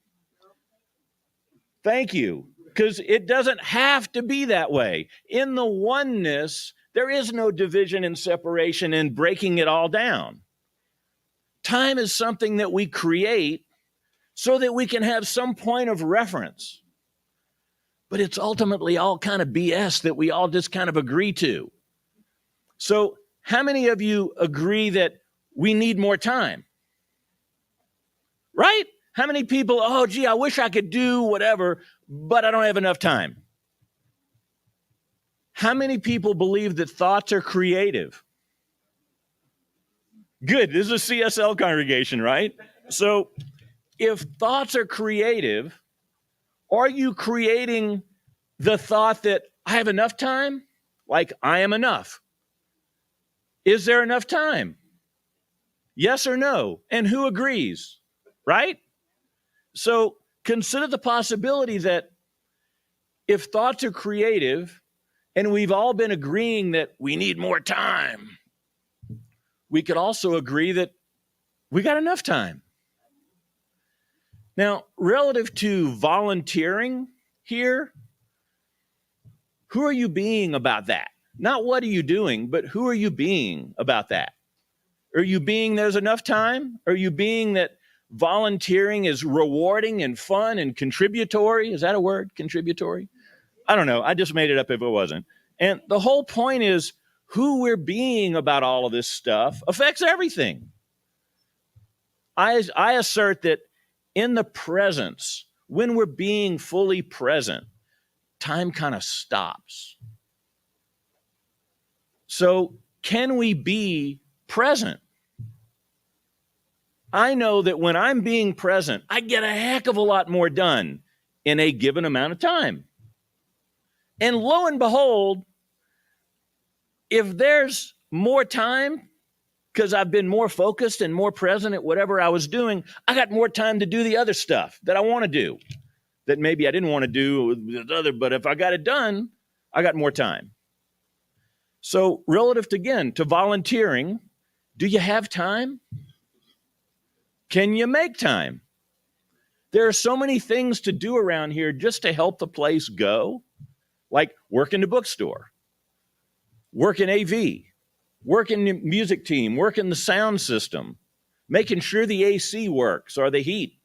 Thank you, because it doesn't have to be that way. In the oneness, there is no division and separation and breaking it all down. Time is something that we create so that we can have some point of reference. But it's ultimately all kind of BS that we all just kind of agree to. So how many of you agree that we need more time? Right? How many people, oh, gee, I wish I could do whatever, but I don't have enough time? How many people believe that thoughts are creative? Good. This is a CSL congregation, right? So if thoughts are creative, are you creating the thought that I have enough time? Like I am enough. Is there enough time? Yes or no? And who agrees? Right? So consider the possibility that if thoughts are creative and we've all been agreeing that we need more time, we could also agree that we got enough time. Now, relative to volunteering here, who are you being about that? Not what are you doing, but who are you being about that? Are you being there's enough time? Are you being that volunteering is rewarding and fun and contributory? Is that a word, contributory? I don't know. I just made it up if it wasn't. And the whole point is who we're being about all of this stuff affects everything. I assert that in the presence, when we're being fully present, time kind of stops. So can we be present? I know that when I'm being present, I get a heck of a lot more done in a given amount of time. And lo and behold, if there's more time, because I've been more focused and more present at whatever I was doing, I got more time to do the other stuff that I want to do, that maybe I didn't want to do, but if I got it done, I got more time. So relative to, again, to volunteering, do you have time? Can you make time? There are so many things to do around here just to help the place go, like work in the bookstore, work in AV, work in the music team, work in the sound system, making sure the AC works or the heat,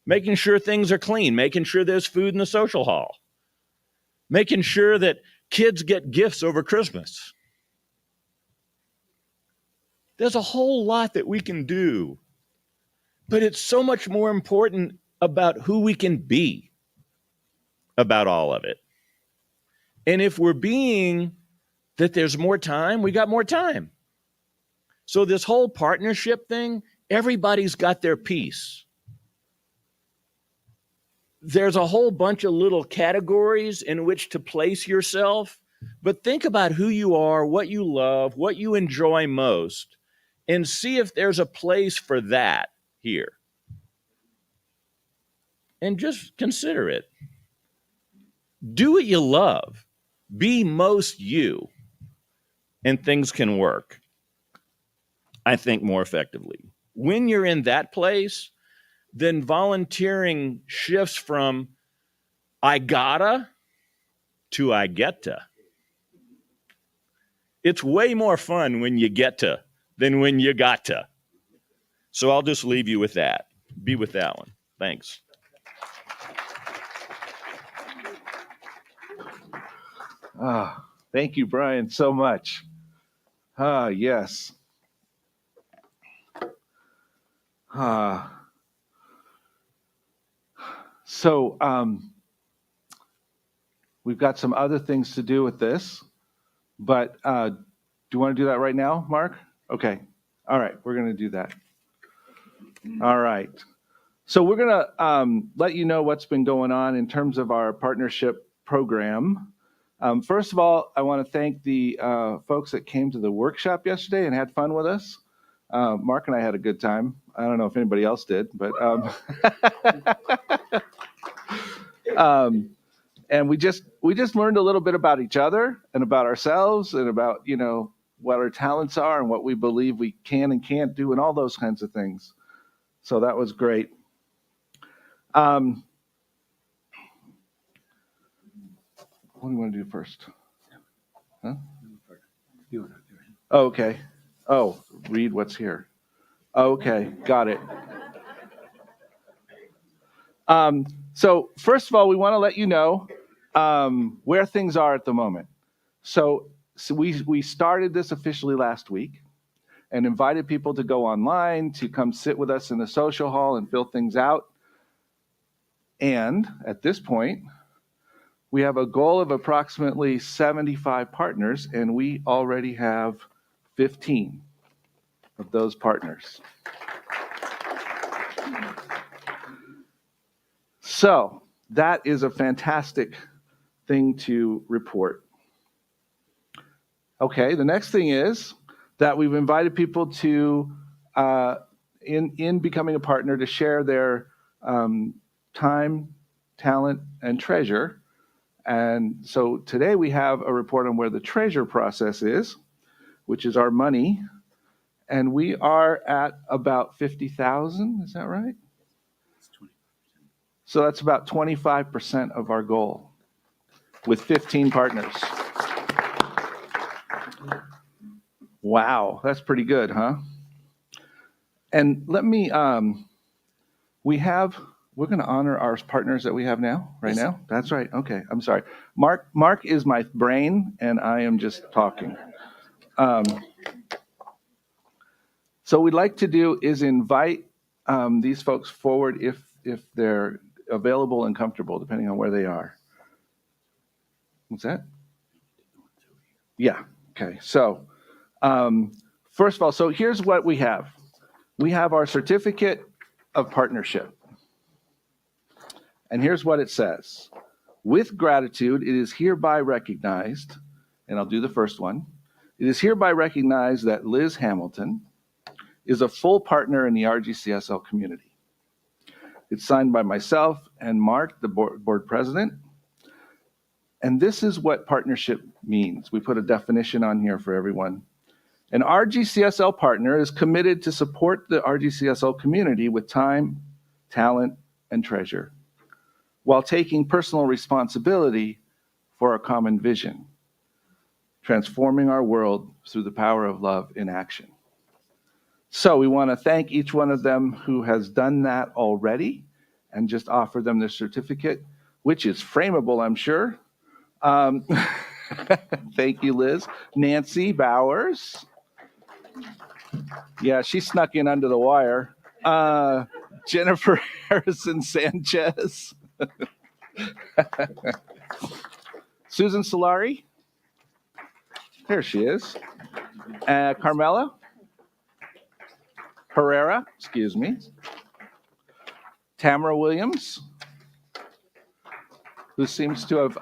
making sure things are clean, making sure there's food in the social hall, making sure that kids get gifts over Christmas. There's a whole lot that we can do, but it's so much more important about who we can be about all of it. And if we're being that there's more time, we got more time. So this whole partnership thing, everybody's got their piece. There's a whole bunch of little categories in which to place yourself, but think about who you are, what you love, what you enjoy most, and see if there's a place for that here. And just consider it. Do what you love. Be most you. And things can work, I think, more effectively. When you're in that place, then volunteering shifts from I gotta to I get to. It's way more fun when you get to than when you got to. So I'll just leave you with that. Be with that one. Thanks. Thank you, Brian, so much. Yes. So we've got some other things to do with this, but do you want to do that right now, Mark? Okay. All right. We're going to do that. All right. So we're going to let you know what's been going on in terms of our partnership program. First of all, I want to thank the folks that came to the workshop yesterday and had fun with us. Mark and I had a good time. I don't know if anybody else did, but and we just learned a little bit about each other and about ourselves and about, you know, what our talents are and what we believe we can and can't do and all those kinds of things. So that was great. What do you want to do first? Huh? Oh, okay. Oh, read what's here. Okay, got it. So first of all, we want to let you know where things are at the moment. So we started this officially last week and invited people to go online to come sit with us in the social hall and fill things out. And at this point, We have a goal of approximately 75 partners, and we already have 15 of those partners. So that is a fantastic thing to report. Okay, the next thing is that we've invited people to, in becoming a partner, to share their time, talent, and treasure. And so today we have a report on where the treasure process is, which is our money. And we are at about 50,000, is that right? So that's about 25% of our goal with 15 partners. Wow, that's pretty good, huh? And let me, we're going to honor our partners that we have now, right now? That's right. Okay, I'm sorry. Mark is my brain, and I am just talking. So what we'd like to do is invite these folks forward if they're available and comfortable, depending on where they are. What's that? Yeah, okay. So first of all, so here's what we have. We have our certificate of partnership. And here's what it says. With gratitude, it is hereby recognized, and I'll do the first one. It is hereby recognized that Liz Hamilton is a full partner in the RGCSL community. It's signed by myself and Mark, the board president. And this is what partnership means. We put a definition on here for everyone. An RGCSL partner is committed to support the RGCSL community with time, talent, and treasure, while taking personal responsibility for a common vision, transforming our world through the power of love in action. So we want to thank each one of them who has done that already and just offer them their certificate, which is frameable, I'm sure. Thank you, Liz. Nancy Bowers. Yeah, she snuck in under the wire. Jennifer Harrison Sanchez. Susan Solari. There she is. Carmela Herrera, excuse me. Tamara Williams, who seems to have,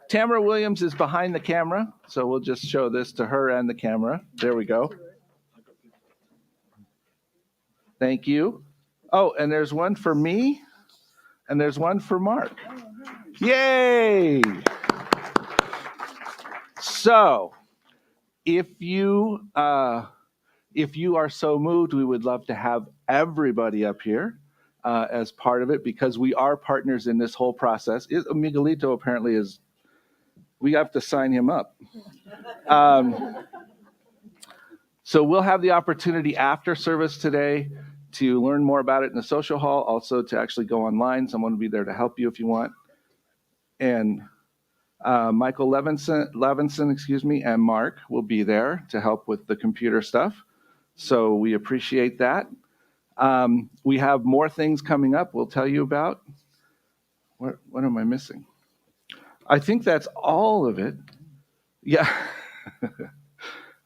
Tamara Williams is behind the camera, so we'll just show this to her and the camera. There we go. Thank you. Oh, and there's one for me, and there's one for Mark. Yay! So, if you are so moved, we would love to have everybody up here as part of it, because we are partners in this whole process. Miguelito apparently is, we have to sign him up. So we'll have the opportunity after service today to learn more about it in the social hall, also to actually go online. Someone will be there to help you if you want. And Michael Levinson, and Mark will be there to help with the computer stuff. So we appreciate that. We have more things coming up we'll tell you about. What am I missing? I think that's all of it. Yeah.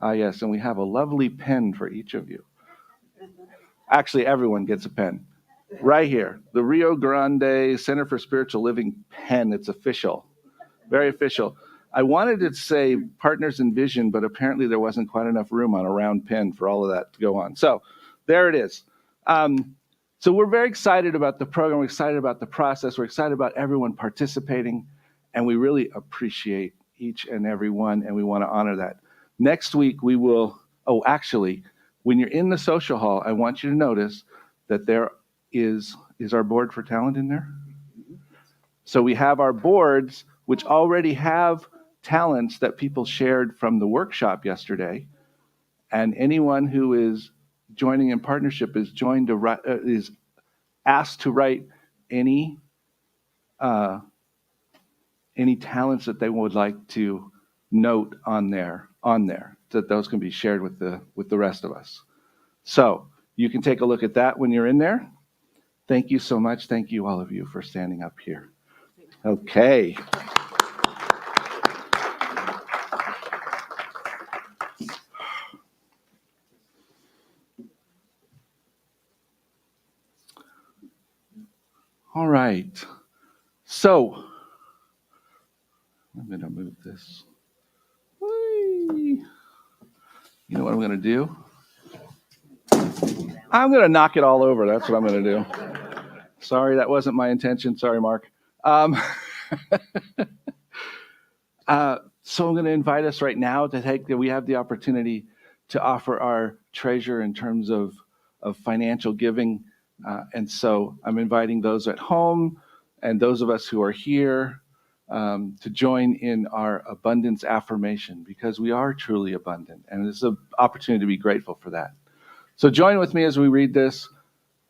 Yes, and we have a lovely pen for each of you. Actually, everyone gets a pen. Right here, the Rio Grande Center for Spiritual Living pen. It's official, very official. I wanted it to say Partners in Vision, but apparently there wasn't quite enough room on a round pen for all of that to go on. So there it is. So we're very excited about the program. We're excited about the process. We're excited about everyone participating, and we really appreciate each and every one, and we want to honor that. Next week we will, when you're in the social hall, I want you to notice that there is our board for talent in there? So we have our boards, which already have talents that people shared from the workshop yesterday. And anyone who is joining in partnership is asked to write any talents that they would like to note on there, so that those can be shared with the rest of us. So you can take a look at that when you're in there. Thank you so much. Thank you, all of you, for standing up here. Okay. All right. So, I'm going to move this. Whee! You know what I'm going to do? I'm going to knock it all over. That's what I'm going to do. Sorry, that wasn't my intention. Sorry, Mark. So I'm going to invite us right now to take that we have the opportunity to offer our treasure in terms of financial giving. And so I'm inviting those at home and those of us who are here to join in our abundance affirmation, because we are truly abundant. And it's an opportunity to be grateful for that. So join with me as we read this.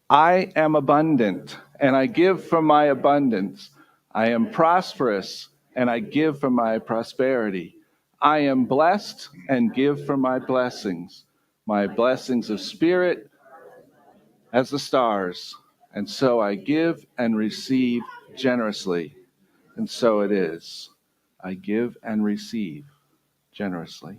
I am abundant, and I give from my abundance. I am prosperous, and I give from my prosperity. I am blessed and give from my blessings of spirit as the stars. And so I give and receive generously. And so it is. I give and receive generously.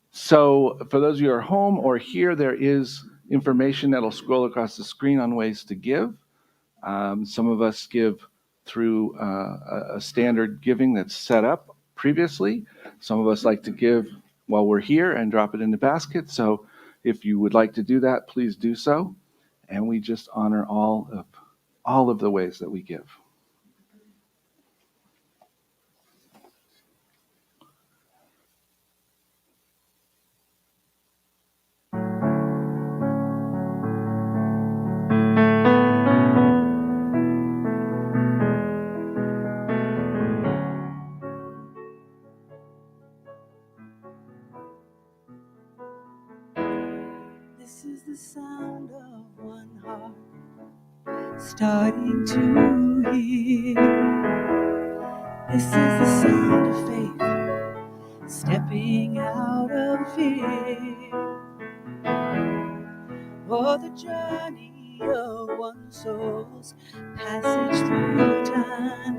So for those of you who are home or here, there is information that'll scroll across the screen on ways to give. Some of us give through a standard giving that's set up previously. Some of us like to give while we're here and drop it in the basket. So if you would like to do that, please do so. And we just honor all of the ways that we give. This is the sound of one heart starting to hear. This is the sound of faith stepping out of fear. Oh, the journey of one soul's passage through time,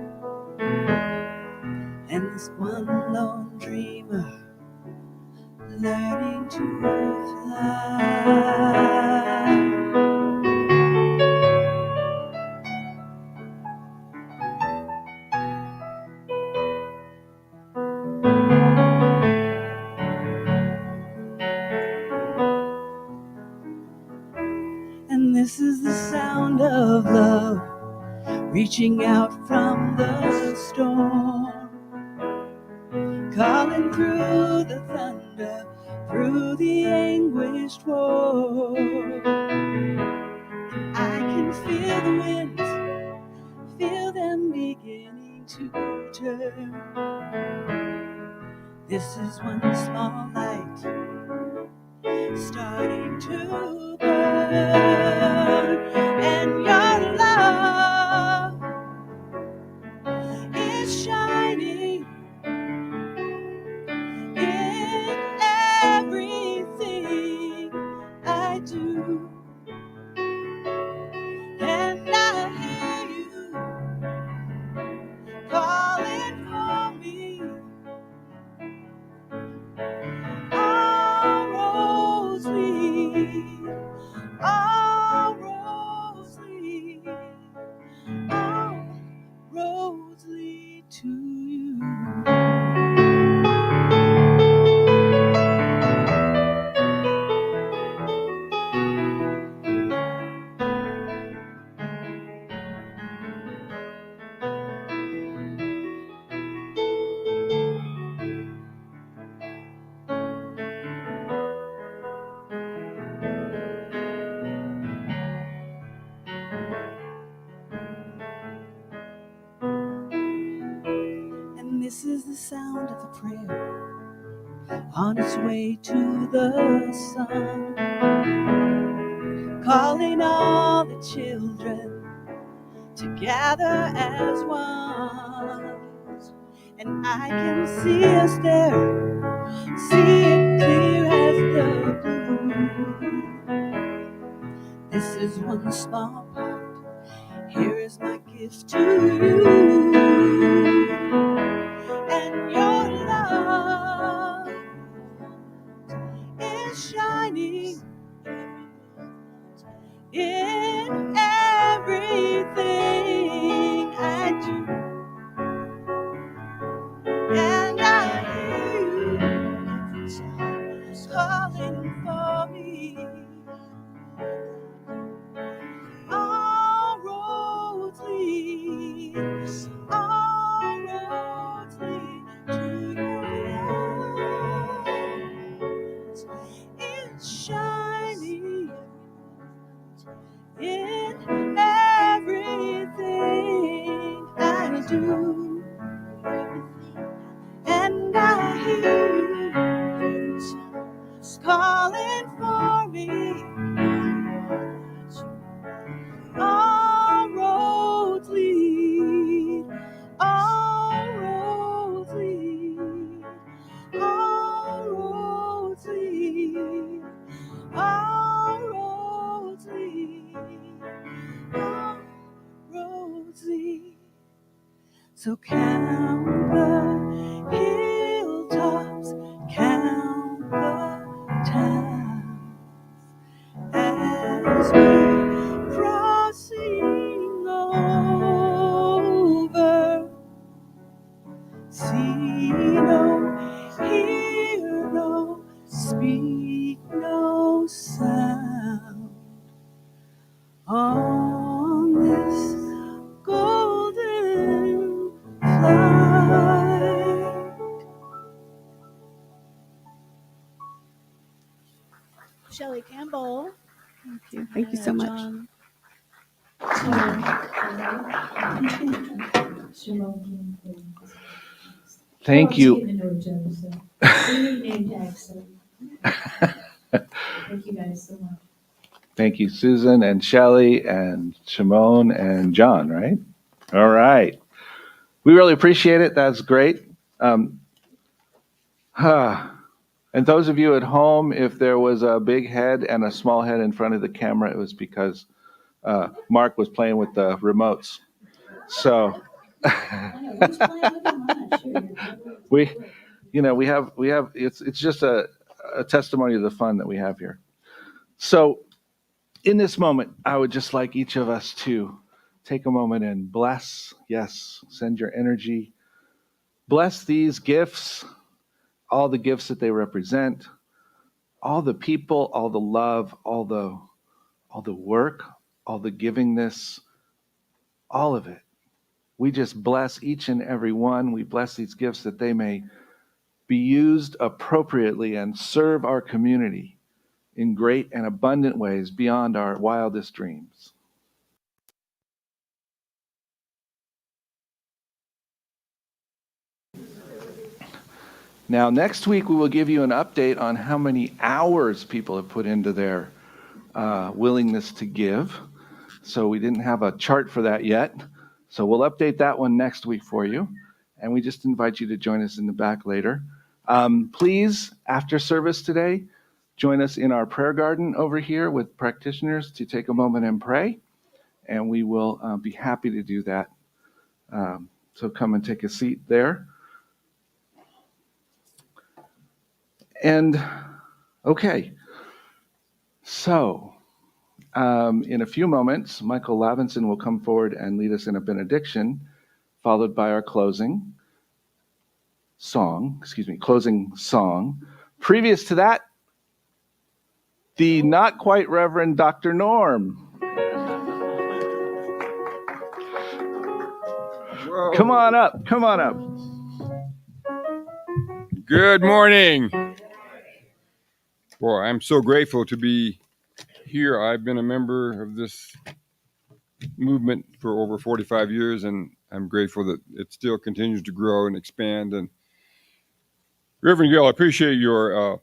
and this one lone dreamer learning to fly. And this is the sound of love reaching out from the storm, calling through the thunder, through the anguished war. I can feel the winds, feel them beginning to turn. This is one small light starting to burn, and your love is shining in everything I do. And I hear you calling for me. All roads lead, all roads lead, all roads lead to you. And this is the sound of a prayer on its way to the sun, calling all the children to gather as one. And I can see us there, see it clear as the blue. This is one small part, here is my gift to you. And your love is shining in everything So count the hilltops, count the towns as we're crossing over. See no, hear no, speak no sound on this golden flight. Shelley Campbell. Thank you so much. John. Thank you. Thank you guys so much. Thank you, Susan and Shelley and Shimon and John, right? All right. We really appreciate it. That's great. And those of you at home, if there was a big head and a small head in front of the camera, it was because Mark was playing with the remotes. So we have it's just a testimony of the fun that we have here. So in this moment, I would just like each of us to take a moment and bless, yes, send your energy, bless these gifts, all the gifts that they represent, all the people, all the love, all the work, all the givingness, all of it. We just bless each and every one. We bless these gifts that they may be used appropriately and serve our community in great and abundant ways beyond our wildest dreams. Now, next week, we will give you an update on how many hours people have put into their willingness to give. So we didn't have a chart for that yet. So we'll update that one next week for you. And we just invite you to join us in the back later. Please, after service today, join us in our prayer garden over here with practitioners to take a moment and pray. And we will be happy to do that. So come and take a seat there. And okay, so in a few moments, Michael Lavinson will come forward and lead us in a benediction, followed by our closing song. Previous to that, the not quite Reverend Dr. Norm. Whoa. Come on up. Good morning. Boy, I'm so grateful to be here. I've been a member of this movement for over 45 years, and I'm grateful that it still continues to grow and expand. And Reverend Gill, I appreciate your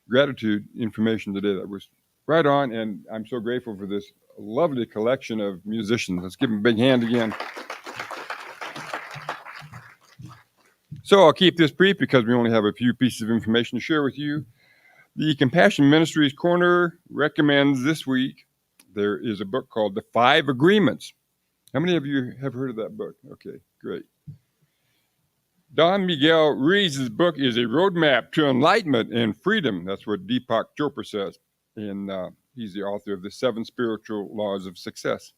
gratitude information today. That was right on, and I'm so grateful for this lovely collection of musicians. Let's give them a big hand again. So I'll keep this brief because we only have a few pieces of information to share with you. The Compassion Ministries Corner recommends this week, there is a book called The 5 Agreements. How many of you have heard of that book? Okay, great. Don Miguel Ruiz's book is a roadmap to enlightenment and freedom. That's what Deepak Chopra says. And he's the author of the 7 Spiritual Laws of Success.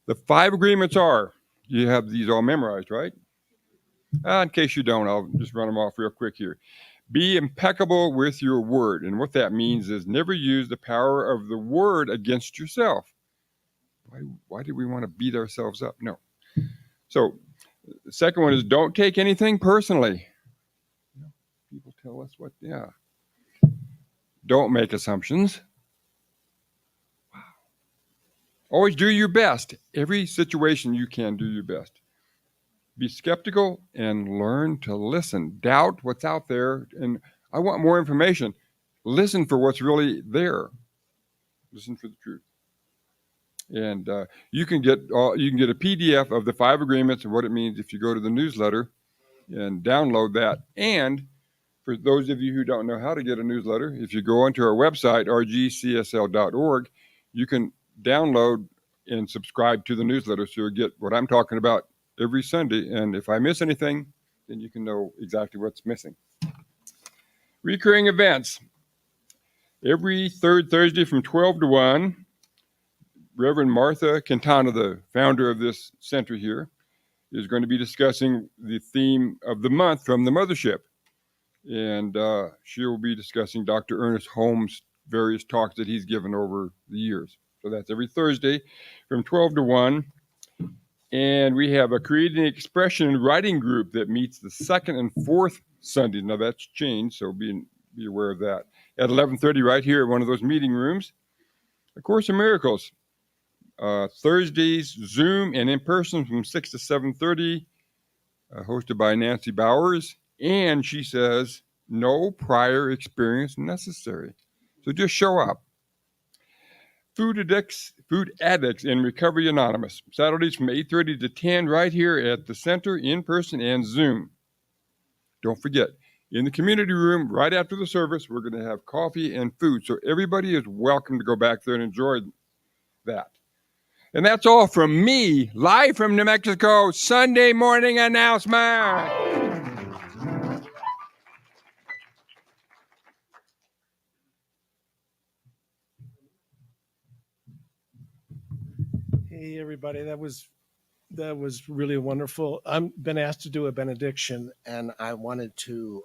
The 5 agreements are, you have these all memorized, right? In case you don't, I'll just run them off real quick here. Be impeccable with your word. And what that means is never use the power of the word against yourself. Why do we want to beat ourselves up? No. So the second one is don't take anything personally. People tell us Don't make assumptions. Wow. Always do your best. Every situation you can do your best. Be skeptical and learn to listen. Doubt what's out there. And I want more information. Listen for what's really there. Listen for the truth. And you can get a PDF of the 5 agreements and what it means if you go to the newsletter and download that. And for those of you who don't know how to get a newsletter, if you go onto our website, rgcsl.org, you can download and subscribe to the newsletter so you'll get what I'm talking about every Sunday. And if I miss anything, then you can know exactly what's missing. Recurring events. Every third Thursday from 12 to 1, Reverend Martha Quintana, the founder of this center here, is going to be discussing the theme of the month from the mothership. And she will be discussing Dr. Ernest Holmes' various talks that he's given over the years. So that's every Thursday from 12 to 1. And we have a creating expression and writing group that meets the second and fourth Sunday. Now that's changed, so be aware of that. At 11:30 right here at one of those meeting rooms. A Course in Miracles. Thursdays, Zoom and in person from 6 to 7:30, hosted by Nancy Bowers. And she says, no prior experience necessary. So just show up. Food Addicts in Recovery Anonymous. Saturdays from 8:30 to 10 right here at the center, in person and Zoom. Don't forget, in the community room right after the service, we're going to have coffee and food. So everybody is welcome to go back there and enjoy that. And that's all from me, live from New Mexico, Sunday morning announcement. Hey, everybody. That was really wonderful. I've been asked to do a benediction, and I wanted to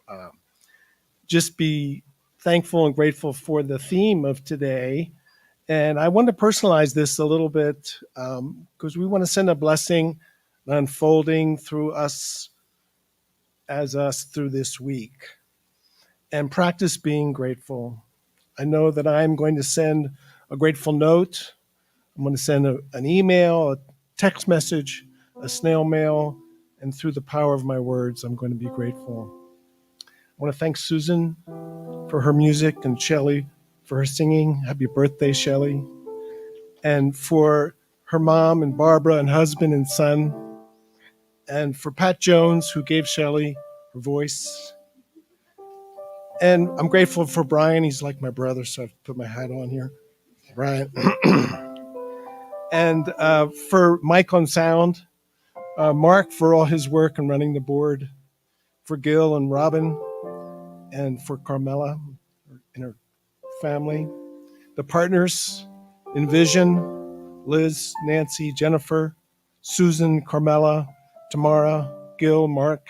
just be thankful and grateful for the theme of today. And I want to personalize this a little bit because we want to send a blessing unfolding through us through this week and practice being grateful. I know that I'm going to send a grateful note. I'm going to send an email, a text message, a snail mail, and through the power of my words, I'm going to be grateful. I want to thank Susan for her music and Shelley for her singing. Happy birthday, Shelley. And for her mom and Barbara and husband and son. And for Pat Jones, who gave Shelley her voice. And I'm grateful for Brian. He's like my brother, so I've put my hat on here. Brian. And for Mike on sound, Mark for all his work and running the board, for Gil and Robin, and for Carmela and her family, the partners in Vision, Liz, Nancy, Jennifer, Susan, Carmela, Tamara, Gil, Mark.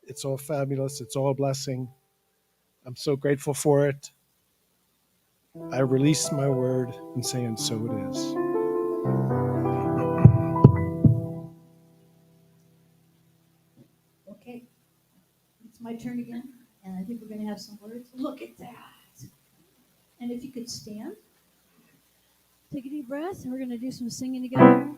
It's all fabulous. It's all a blessing. I'm so grateful for it. I release my word and say, and so it is. Okay, it's my turn again, and I think we're going to have some words. Look at that. And if you could stand, take a deep breath, and we're going to do some singing together.